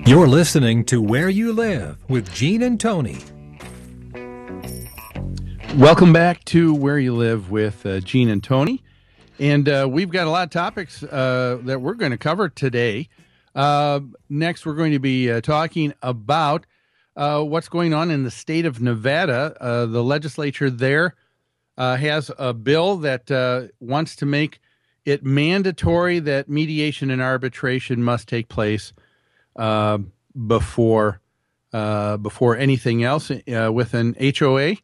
You're listening to Where You Live with Gene and Tony. Welcome back to Where You Live with Gene and Tony. And we've got a lot of topics that we're going to cover today. Next, we're going to be talking about what's going on in the state of Nevada. The legislature there has a bill that wants to make it mandatory that mediation and arbitration must take place before anything else with an HOA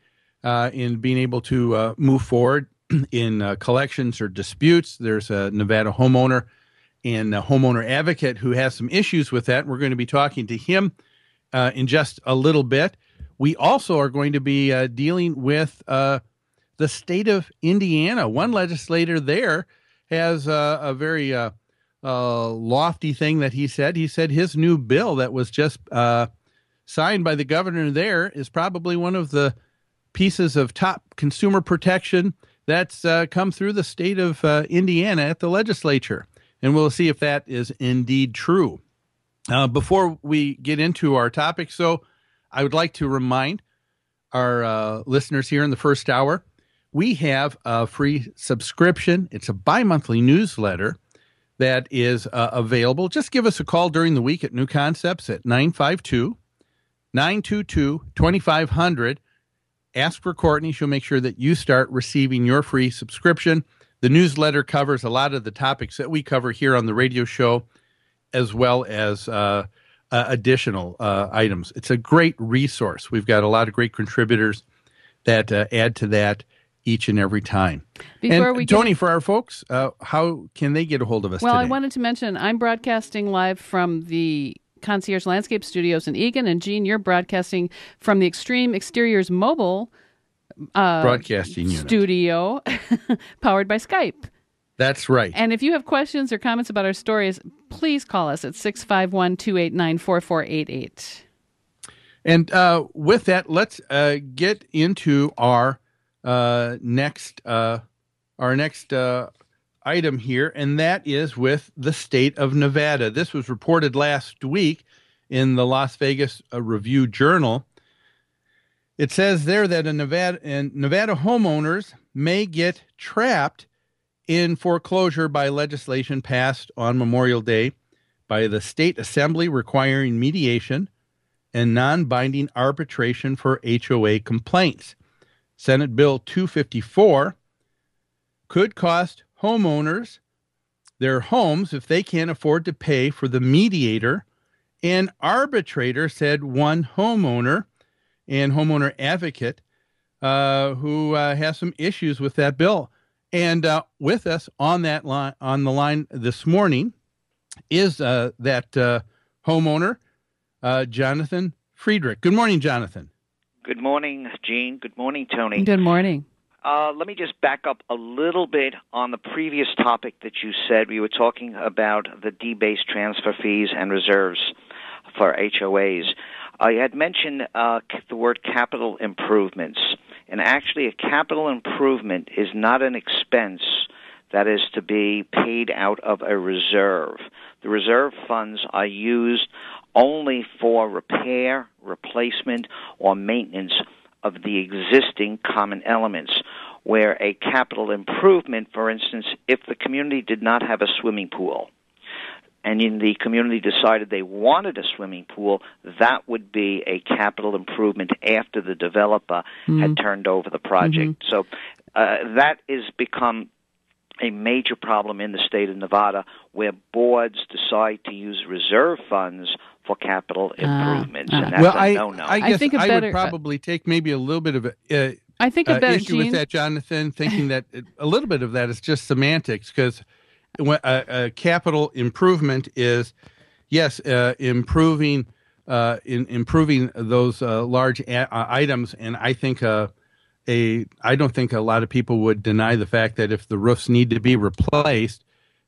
in being able to move forward in collections or disputes. There's a Nevada homeowner and a homeowner advocate who has some issues with that. We're going to be talking to him in just a little bit. We also are going to be dealing with the state of Indiana. One legislator there has a very lofty thing that he said. He said his new bill that was just signed by the governor there is probably one of the pieces of top consumer protection that's come through the state of Indiana at the legislature. And we'll see if that is indeed true. Before we get into our topic, I would like to remind our listeners here in the first hour, we have a free subscription. It's a bi-monthly newsletter that is available. Just give us a call during the week at New Concepts at 952-922-2500. Ask for Courtney. She'll make sure that you start receiving your free subscription. The newsletter covers a lot of the topics that we cover here on the radio show, as well as additional items. It's a great resource. We've got a lot of great contributors that add to that each and every time. Tony, for our folks, how can they get a hold of us today? Well, I wanted to mention I'm broadcasting live from the Concierge Landscape Studios in Eagan, and Gene, you're broadcasting from the Extreme Exteriors Mobile broadcasting studio powered by Skype. That's right. And if you have questions or comments about our stories, please call us at 651-289-4488. And with that, let's get into our next item here, and that is with the state of Nevada. This was reported last week in the Las Vegas Review-Journal. It says there that Nevada homeowners may get trapped in foreclosure by legislation passed on Memorial Day by the state assembly requiring mediation and non-binding arbitration for HOA complaints. Senate Bill 254 could cost homeowners their homes if they can't afford to pay for the mediator and arbitrator, said one homeowner and homeowner advocate who has some issues with that bill. And with us on the line this morning is that homeowner, Jonathan Friedrich. Good morning, Jonathan. Good morning, Gene. Good morning, Tony. Good morning. Let me just back up a little bit on the previous topic that you said. We were talking about the D-based transfer fees and reserves for HOAs. I had mentioned the word capital improvements, and actually a capital improvement is not an expense that is to be paid out of a reserve. The reserve funds are used only for repair, replacement, or maintenance of the existing common elements, where a capital improvement, for instance, if the community did not have a swimming pool, and in the community decided they wanted a swimming pool, that would be a capital improvement after the developer had turned over the project. So that has become a major problem in the state of Nevada, where boards decide to use reserve funds for capital improvements, and that's a no-no. I guess I would probably take maybe a little bit of issue with that, Jonathan, thinking that a little bit of that is just semantics, because a capital improvement is, yes, improving those large items, and I think I don't think a lot of people would deny the fact that if the roofs need to be replaced,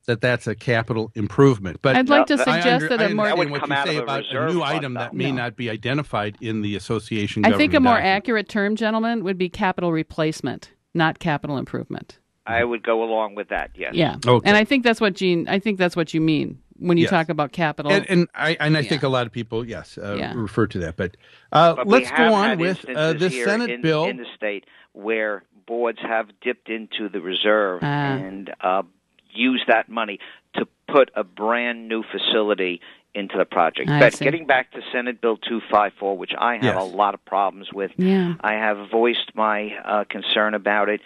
that's a capital improvement. But I'd like to suggest that a more what you say about a new item that may not be identified in the association. I think a more accurate term, gentlemen, would be capital replacement, not capital improvement. I would go along with that. Yes. Yeah. Okay. And I think that's what Gene. I think that's what you mean when you Yes. talk about capital. And I think a lot of people, refer to that. But But let's we go have on had with instances this here Senate bill. in the state where boards have dipped into the reserve and used that money to put a brand new facility into the project. But getting back to Senate Bill 254, which I have a lot of problems with, I have voiced my concern about it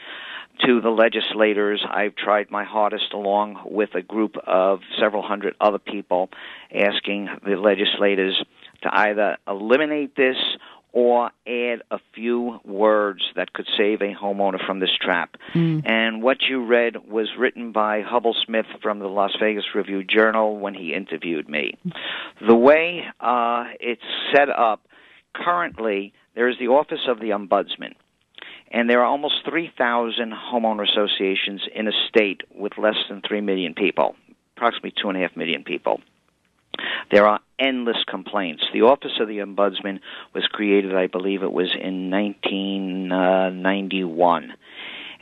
to the legislators. I've tried my hardest along with a group of several hundred other people asking the legislators to either eliminate this or add a few words that could save a homeowner from this trap. And what you read was written by Hubble Smith from the Las Vegas Review-Journal when he interviewed me. The way it's set up, currently there is the Office of the Ombudsman, and there are almost 3,000 homeowner associations in a state with less than 3 million people, approximately 2.5 million people. There are endless complaints. The Office of the Ombudsman was created, I believe it was in 1991,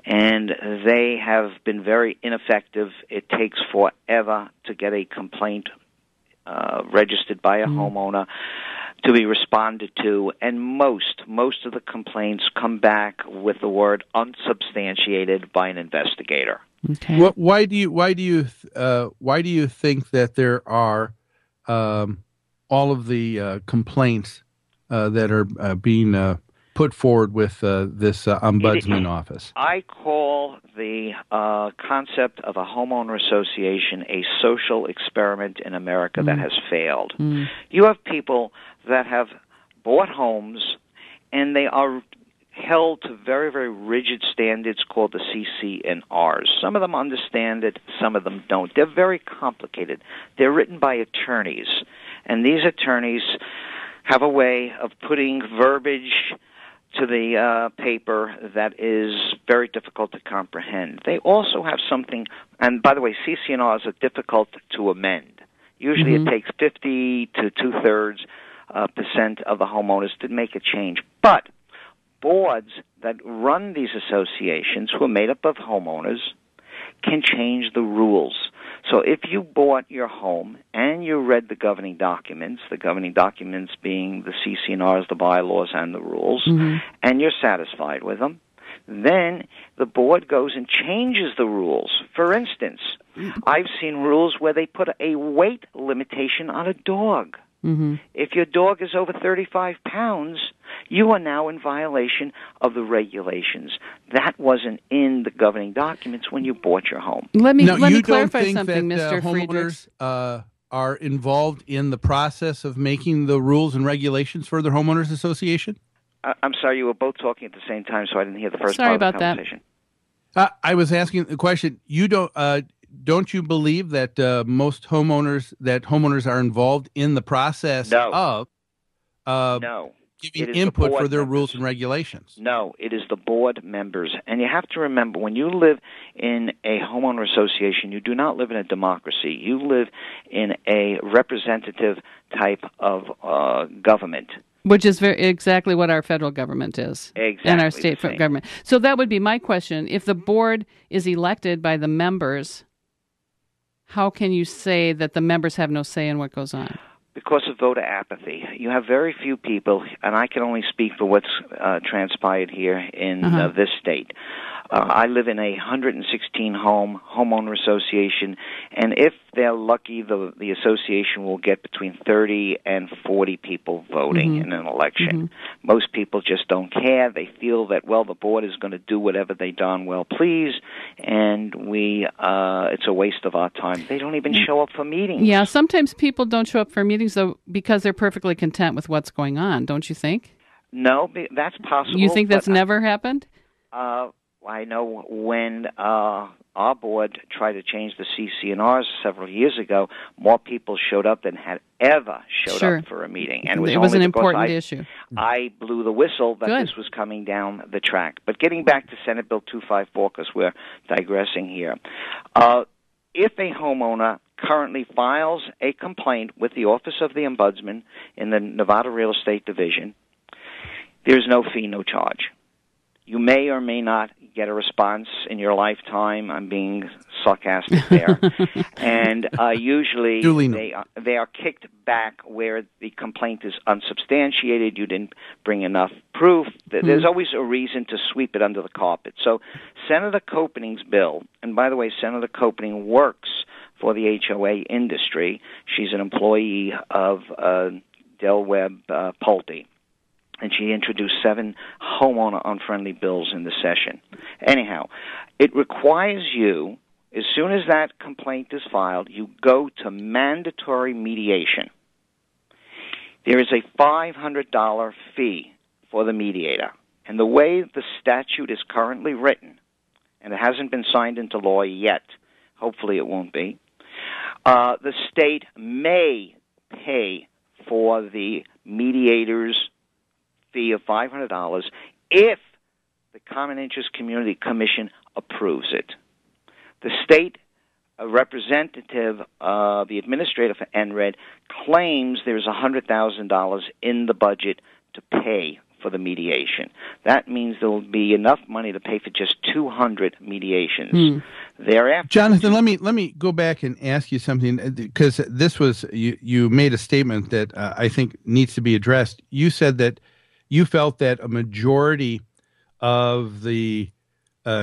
and they have been very ineffective. It takes forever to get a complaint registered by a homeowner to be responded to, and most of the complaints come back with the word unsubstantiated by an investigator. Okay. Why do you think that there are all of the complaints that are being put forward with this ombudsman office? I call the concept of a homeowner association a social experiment in America that has failed. You have people that have bought homes, and they are held to very, very rigid standards called the CC&Rs. Some of them understand it, some of them don't. They're very complicated. They're written by attorneys, and these attorneys have a way of putting verbiage to the paper that is very difficult to comprehend. They also have something, and by the way, CC&Rs are difficult to amend. Usually it takes 50 to two-thirds % of the homeowners to make a change. But boards that run these associations, who are made up of homeowners, can change the rules. So if you bought your home and you read the governing documents being the CC&Rs, the bylaws, and the rules, and you're satisfied with them, then the board goes and changes the rules. For instance, I've seen rules where they put a weight limitation on a dog. If your dog is over 35 pounds, you are now in violation of the regulations. That wasn't in the governing documents when you bought your home. Let me clarify don't think something, that, Mr. Friedrichs. Homeowners are involved in the process of making the rules and regulations for their homeowners association? I'm sorry, you were both talking at the same time, so I didn't hear the first part of the conversation. I was asking the question. You don't you believe that most homeowners are involved in the process of giving input for their rules and regulations? No, it is the board members. And you have to remember, when you live in a homeowner association, you do not live in a democracy. You live in a representative type of government. Which is exactly what our federal government is. Exactly. And our state government. So that would be my question. If the board is elected by the members, how can you say that the members have no say in what goes on? Because of voter apathy. You have very few people, and I can only speak for what's transpired here in this state. I live in a 116-home homeowner association, and if they're lucky, the association will get between 30 and 40 people voting in an election. Most people just don't care. They feel that, well, the board is going to do whatever they darn well please, and it's a waste of our time. They don't even show up for meetings. Yeah, sometimes people don't show up for meetings, though, because they're perfectly content with what's going on, don't you think? No, that's possible. You think that's never happened? I know when our board tried to change the CC&Rs several years ago, more people showed up than had ever showed up for a meeting. And it was an important issue. I blew the whistle that this was coming down the track. But getting back to Senate Bill 254, because we're digressing here, if a homeowner currently files a complaint with the Office of the Ombudsman in the Nevada Real Estate Division, there's no fee, no charge. You may or may not get a response in your lifetime. I'm being sarcastic there. And usually they are kicked back where the complaint is unsubstantiated. You didn't bring enough proof. There's always a reason to sweep it under the carpet. So Senator Koppening's bill, and by the way, Senator Koppening works for the HOA industry. She's an employee of Del Webb Pulte. And she introduced 7 homeowner-unfriendly bills in the session. Anyhow, it requires you, as soon as that complaint is filed, you go to mandatory mediation. There is a $500 fee for the mediator. And the way the statute is currently written, and it hasn't been signed into law yet, hopefully it won't be, the state may pay for the mediator's fee of $500 if the Common Interest Community Commission approves it. The state representative of the administrator for NRED claims there's $100,000 in the budget to pay for the mediation. That means there will be enough money to pay for just 200 mediations. Thereafter, Jonathan, let me go back and ask you something, because this was you made a statement that I think needs to be addressed. You said that you felt that a majority of the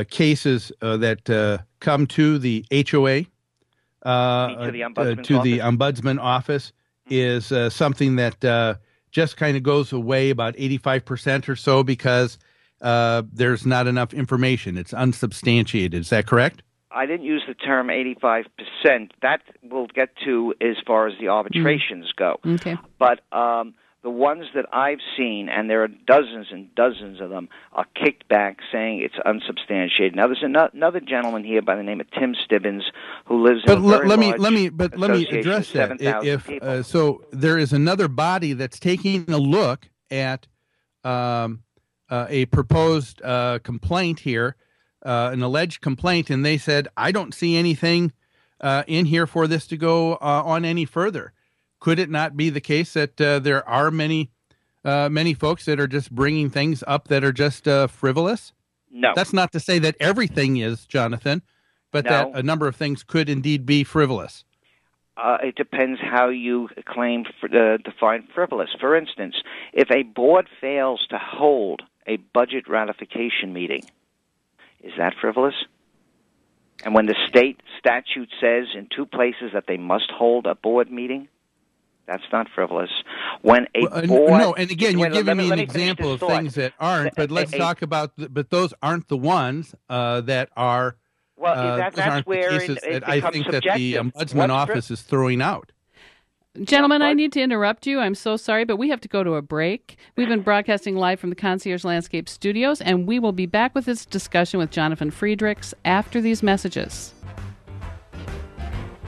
cases that come to the HOA, to the Ombudsman office, is something that just kind of goes away about 85% or so because there's not enough information. It's unsubstantiated. Is that correct? I didn't use the term 85%. That we'll get to as far as the arbitrations go. Okay. But the ones that I've seen, and there are dozens and dozens of them, are kicked back saying it's unsubstantiated. Now, there's another gentleman here by the name of Tim Stibbins who lives in a very large let me address that. If so, there is another body that's taking a look at a proposed complaint here, an alleged complaint, and they said, I don't see anything in here for this to go on any further. Could it not be the case that there are many folks that are just bringing things up that are just frivolous? No. That's not to say that everything is, Jonathan, but that a number of things could indeed be frivolous. It depends how you define frivolous. For instance, if a board fails to hold a budget ratification meeting, is that frivolous? And when the state statute says in 2 places that they must hold a board meeting, that's not frivolous. When a board... No, and again, you're giving me an example of things that aren't, but let's talk about... But those aren't the ones that are... Well, that's where it I think that the Ombudsman office is throwing out. Gentlemen, I need to interrupt you. I'm so sorry, but we have to go to a break. We've been broadcasting live from the Concierge Landscape Studios, and we will be back with this discussion with Jonathan Friedrichs after these messages.